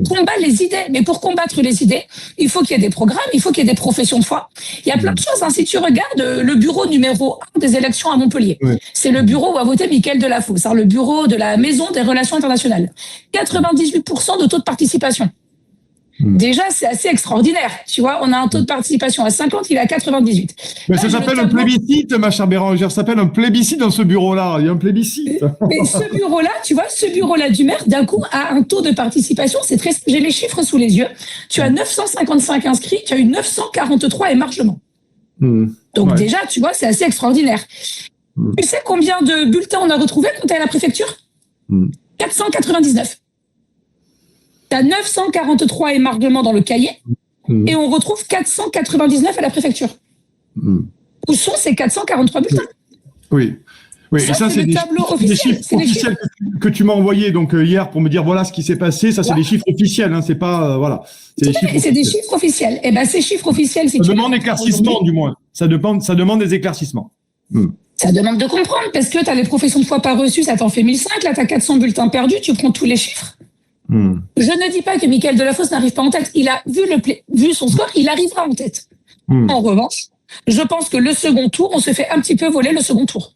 combat les idées. Mais pour combattre les idées, il faut qu'il y ait des programmes, il faut qu'il y ait des professions de foi. Il y a plein de choses. Hein. Si tu regardes le bureau numéro 1 des élections à Montpellier, c'est le bureau où a voté Mickaël Delafosse, le bureau de la Maison des Relations Internationales. 98% de taux de participation. Déjà, c'est assez extraordinaire. Tu vois, on a un taux de participation à 50, il est à 98. Mais là, ça s'appelle un plébiscite, ma chère Bérangère. Ça s'appelle un plébiscite dans ce bureau-là. Il y a un plébiscite. Mais ce bureau-là, tu vois, ce bureau-là du maire, d'un coup, a un taux de participation. C'est très. J'ai les chiffres sous les yeux. Tu as 955 inscrits, tu as eu 943 émargements. Donc déjà, tu vois, c'est assez extraordinaire. Tu sais combien de bulletins on a retrouvés quand tu es à la préfecture 499. Tu as 943 émargements dans le cahier et on retrouve 499 à la préfecture. Où sont ces 443 bulletins? Oui, ça, et ça c'est des chiffres officiels que tu m'as envoyés donc hier pour me dire voilà ce qui s'est passé. Ça, c'est des chiffres officiels, hein, c'est pas voilà. C'est des chiffres officiels. Et ben ces chiffres officiels, ça demande éclaircissement du moins. Ça demande des éclaircissements. Ça demande de comprendre parce que tu as les professions de foi pas reçues, ça t'en fait 1005. Là, tu as 400 bulletins perdus. Tu prends tous les chiffres. Je ne dis pas que Mickaël Delafosse n'arrive pas en tête. Il a vu son score, il arrivera en tête. En revanche, je pense que le second tour, on se fait un petit peu voler le second tour.